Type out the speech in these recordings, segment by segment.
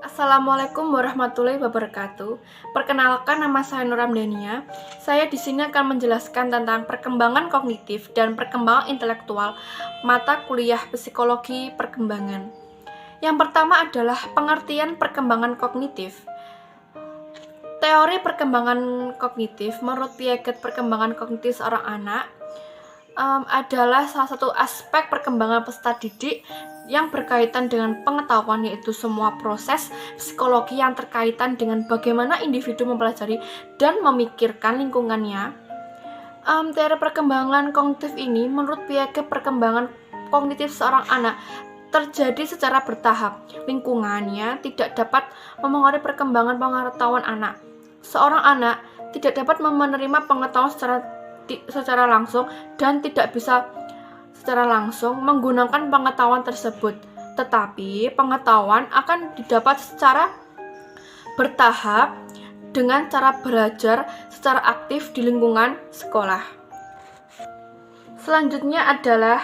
Assalamualaikum warahmatullahi wabarakatuh. Perkenalkan, nama saya Nur Ramdania. Saya di sini akan menjelaskan tentang perkembangan kognitif dan perkembangan intelektual mata kuliah psikologi perkembangan. Yang pertama adalah pengertian perkembangan kognitif. Teori perkembangan kognitif menurut Piaget, perkembangan kognitif seorang anak adalah salah satu aspek perkembangan peserta didik yang berkaitan dengan pengetahuan, yaitu semua proses psikologi yang terkaitan dengan bagaimana individu mempelajari dan memikirkan lingkungannya. Teori perkembangan kognitif ini menurut Piaget, perkembangan kognitif seorang anak terjadi secara bertahap. Lingkungannya tidak dapat memengaruhi perkembangan pengetahuan anak. Seorang anak tidak dapat menerima pengetahuan secara langsung dan tidak bisa secara langsung menggunakan pengetahuan tersebut, tetapi pengetahuan akan didapat secara bertahap dengan cara belajar secara aktif di lingkungan sekolah. Selanjutnya adalah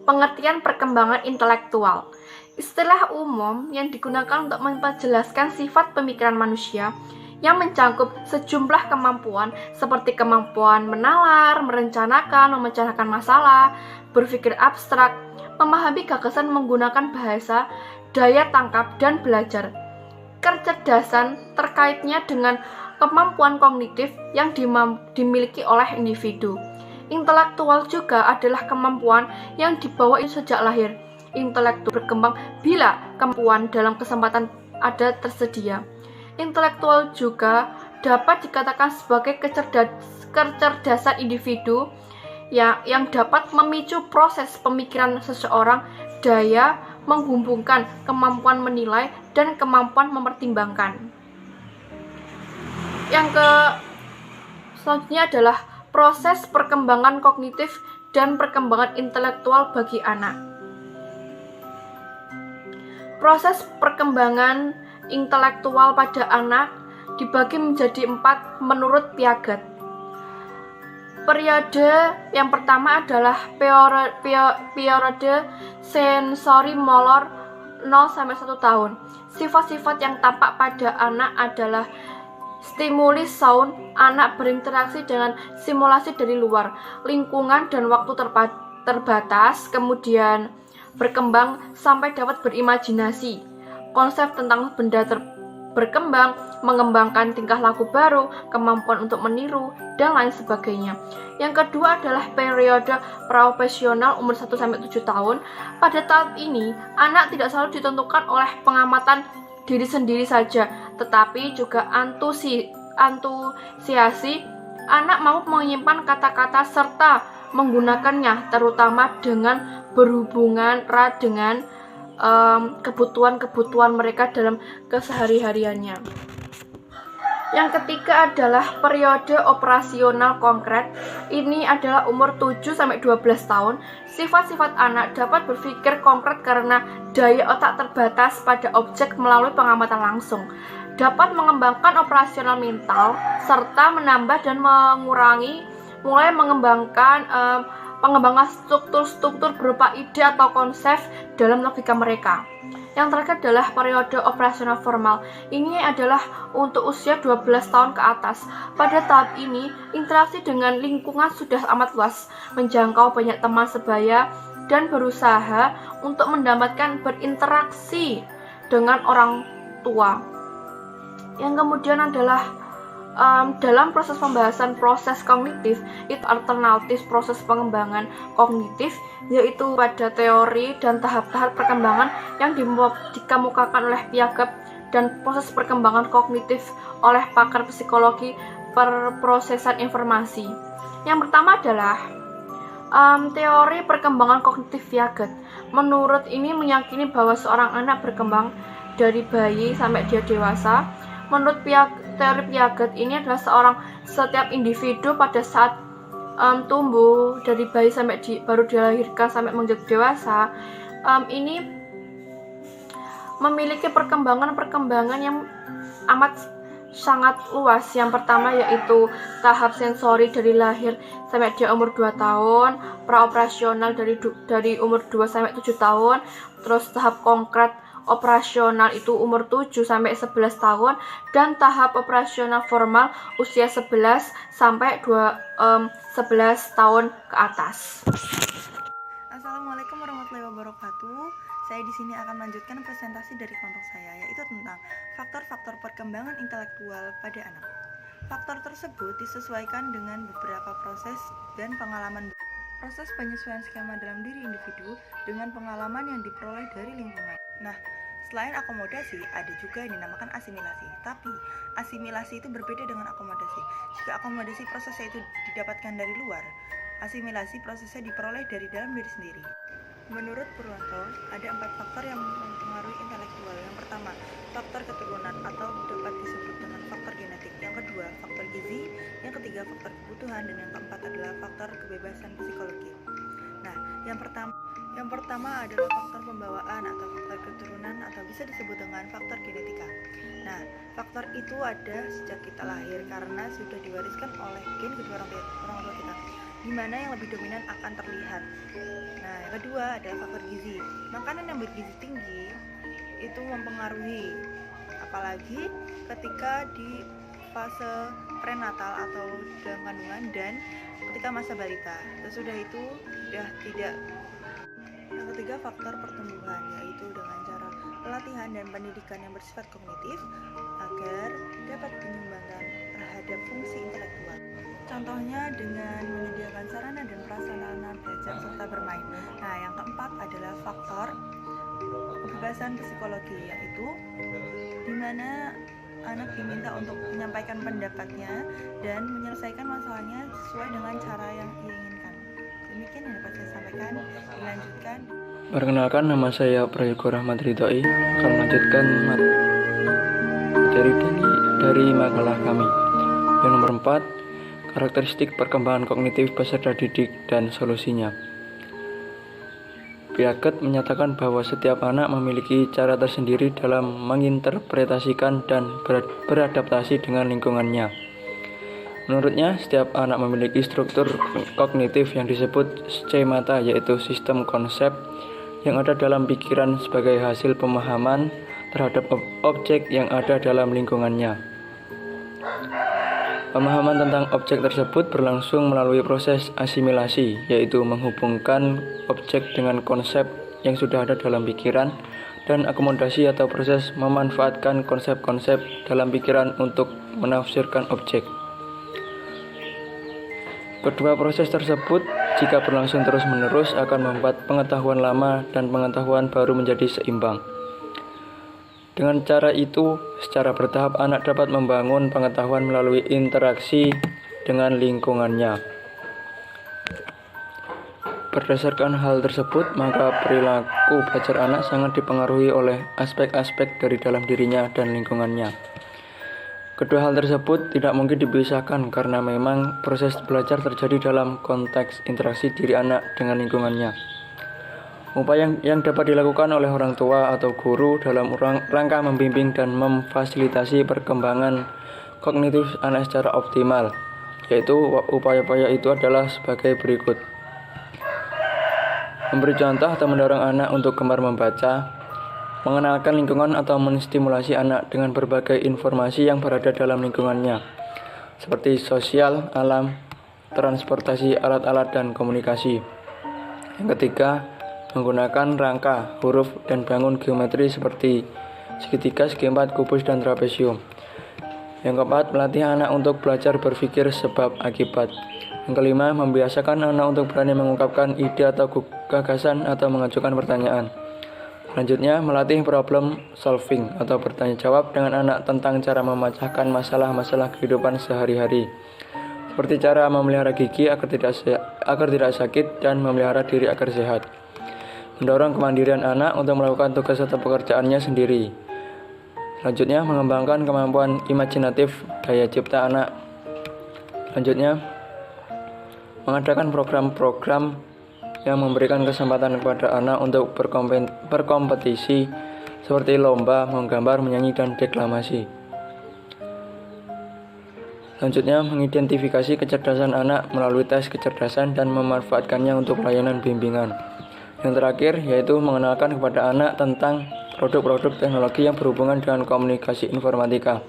pengertian perkembangan intelektual. Istilah umum yang digunakan untuk menjelaskan sifat pemikiran manusia yang mencakup sejumlah kemampuan seperti kemampuan menalar, merencanakan, memecahkan masalah, berpikir abstrak, memahami gagasan menggunakan bahasa, daya tangkap, dan belajar. Kecerdasan terkaitnya dengan kemampuan kognitif yang dimiliki oleh individu. Intelektual juga adalah kemampuan yang dibawa sejak lahir. Intelektual berkembang bila kemampuan dalam kesempatan ada tersedia. Intelektual juga dapat dikatakan sebagai kecerdasan individu yang dapat memicu proses pemikiran seseorang, daya menghubungkan, kemampuan menilai, dan kemampuan mempertimbangkan. Selanjutnya adalah proses perkembangan kognitif dan perkembangan intelektual bagi anak. Proses perkembangan intelektual pada anak dibagi menjadi 4 menurut Piaget. Periode yang pertama adalah periode sensori motor 0-1 tahun. Sifat-sifat yang tampak pada anak adalah stimuli sound, anak berinteraksi dengan simulasi dari luar, lingkungan dan waktu terbatas, kemudian berkembang sampai dapat berimajinasi. Konsep tentang benda berkembang, mengembangkan tingkah laku baru, kemampuan untuk meniru, dan lain sebagainya. Yang kedua adalah periode praoperasional umur 1-7 tahun. Pada tahap ini, anak tidak selalu ditentukan oleh pengamatan diri sendiri saja, tetapi juga antusiasi. Anak mau menyimpan kata-kata serta menggunakannya, terutama dengan berhubungan erat dengan kebutuhan mereka dalam kesehari-hariannya. Yang ketiga adalah periode operasional konkret. Ini adalah umur 7-12 tahun. Sifat-sifat anak dapat berpikir konkret karena daya otak terbatas pada objek melalui pengamatan langsung. Dapat mengembangkan operasional mental serta menambah dan mulai mengembangkan pengembangan struktur-struktur berupa ide atau konsep dalam logika mereka. Yang terakhir adalah periode operasional formal. Ini adalah untuk usia 12 tahun ke atas. Pada tahap ini, interaksi dengan lingkungan sudah amat luas, menjangkau banyak teman sebaya, dan berusaha untuk mendapatkan berinteraksi dengan orang tua. Yang kemudian adalah dalam proses pembahasan proses kognitif, itu alternatif proses pengembangan kognitif, yaitu pada teori dan tahap-tahap perkembangan yang dikemukakan oleh Piaget dan proses perkembangan kognitif oleh pakar psikologi perprosesan informasi. Yang pertama adalah teori perkembangan kognitif Piaget. Menurut ini meyakini bahwa seorang anak berkembang dari bayi sampai dia dewasa. Menurut teori Piaget, ini adalah setiap individu pada saat tumbuh dari bayi sampai baru dilahirkan sampai menjadi dewasa, ini memiliki perkembangan yang amat sangat luas. Yang pertama yaitu tahap sensori dari lahir sampai dia umur 2 tahun, praoperasional dari umur 2-7 tahun, terus tahap konkret operasional itu umur 7 sampai 11 tahun dan tahap operasional formal usia 11 sampai 11 tahun ke atas. Assalamualaikum warahmatullahi wabarakatuh. Saya di sini akan melanjutkan presentasi dari kelompok saya, yaitu tentang faktor-faktor perkembangan intelektual pada anak. Faktor tersebut disesuaikan dengan beberapa proses dan pengalaman. Proses penyesuaian skema dalam diri individu dengan pengalaman yang diperoleh dari lingkungan. Nah, selain akomodasi, ada juga yang dinamakan asimilasi. Tapi, asimilasi itu berbeda dengan akomodasi. Jika akomodasi prosesnya itu didapatkan dari luar, asimilasi prosesnya diperoleh dari dalam diri sendiri. Menurut Purwanto, ada 4 faktor yang mempengaruhi intelektual. Yang pertama, faktor keturunan atau dapat disebut dengan faktor genetik. Yang kedua, faktor gizi. Yang ketiga, faktor kebutuhan. Dan yang keempat adalah faktor kebebasan psikologi. Nah, yang pertama adalah faktor pembawaan atau faktor keturunan atau bisa disebut dengan faktor genetika. Nah, faktor itu ada sejak kita lahir karena sudah diwariskan oleh gen kedua orang tua kita, di mana yang lebih dominan akan terlihat. Nah, yang kedua adalah faktor gizi. Makanan yang bergizi tinggi itu mempengaruhi, apalagi ketika di fase prenatal atau dalam kandungan dan ketika masa balita. Sesudah itu sudah tidak. Yang ketiga, faktor pertumbuhan, yaitu dengan cara pelatihan dan pendidikan yang bersifat kognitif agar dapat menyumbangkan terhadap fungsi intelektual. Contohnya dengan menyediakan sarana dan prasarana belajar serta bermain. Nah, yang keempat adalah faktor kebebasan psikologi, yaitu di mana anak diminta untuk menyampaikan pendapatnya dan menyelesaikan masalahnya sesuai dengan cara yang ia inginkan. Demikian yang dapat saya sampaikan. Dilanjutkan. Perkenalkan, nama saya Prayogo Rahmat Ridhoi, akan melanjutkan materi dari makalah kami. Yang nomor 4, karakteristik perkembangan kognitif peserta didik dan solusinya. Piaget menyatakan bahwa setiap anak memiliki cara tersendiri dalam menginterpretasikan dan beradaptasi dengan lingkungannya. Menurutnya, setiap anak memiliki struktur kognitif yang disebut skemata, yaitu sistem konsep yang ada dalam pikiran sebagai hasil pemahaman terhadap objek yang ada dalam lingkungannya. Pemahaman tentang objek tersebut berlangsung melalui proses asimilasi, yaitu menghubungkan objek dengan konsep yang sudah ada dalam pikiran, dan akomodasi atau proses memanfaatkan konsep-konsep dalam pikiran untuk menafsirkan objek. Kedua proses tersebut, jika berlangsung terus-menerus, akan membuat pengetahuan lama dan pengetahuan baru menjadi seimbang. Dengan cara itu, secara bertahap anak dapat membangun pengetahuan melalui interaksi dengan lingkungannya. Berdasarkan hal tersebut, maka perilaku belajar anak sangat dipengaruhi oleh aspek-aspek dari dalam dirinya dan lingkungannya. Kedua hal tersebut tidak mungkin dipisahkan karena memang proses belajar terjadi dalam konteks interaksi diri anak dengan lingkungannya. Upaya yang dapat dilakukan oleh orang tua atau guru dalam rangka membimbing dan memfasilitasi perkembangan kognitif anak secara optimal, yaitu upaya-upaya itu adalah sebagai berikut. Memberi contoh atau mendorong anak untuk gemar membaca, mengenalkan lingkungan atau menstimulasi anak dengan berbagai informasi yang berada dalam lingkungannya, seperti sosial, alam, transportasi, alat-alat, dan komunikasi. Yang ketiga, menggunakan rangka, huruf, dan bangun geometri seperti segitiga, segi empat, kubus, dan trapesium. Yang keempat, melatih anak untuk belajar berpikir sebab akibat. Yang kelima, membiasakan anak untuk berani mengungkapkan ide atau gagasan atau mengajukan pertanyaan. Selanjutnya, melatih problem solving atau bertanya jawab dengan anak tentang cara memecahkan masalah-masalah kehidupan sehari-hari, seperti cara memelihara gigi agar tidak sakit dan memelihara diri agar sehat. Mendorong kemandirian anak untuk melakukan tugas atau pekerjaannya sendiri. Selanjutnya, mengembangkan kemampuan imajinatif daya cipta anak. Selanjutnya, mengadakan program-program yang memberikan kesempatan kepada anak untuk berkompetisi seperti lomba, menggambar, menyanyi, dan deklamasi. Selanjutnya, mengidentifikasi kecerdasan anak melalui tes kecerdasan dan memanfaatkannya untuk layanan bimbingan. Yang terakhir, yaitu mengenalkan kepada anak tentang produk-produk teknologi yang berhubungan dengan komunikasi informatika,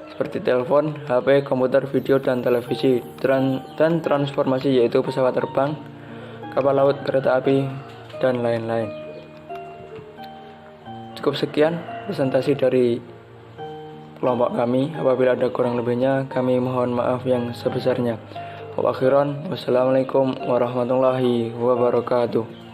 seperti telepon, HP, komputer, video, dan televisi, dan transformasi yaitu pesawat terbang, kapal laut, kereta api, dan lain-lain. Cukup sekian presentasi dari kelompok kami. Apabila ada kurang lebihnya, kami mohon maaf yang sebesarnya. Wassalamualaikum warahmatullahi wabarakatuh.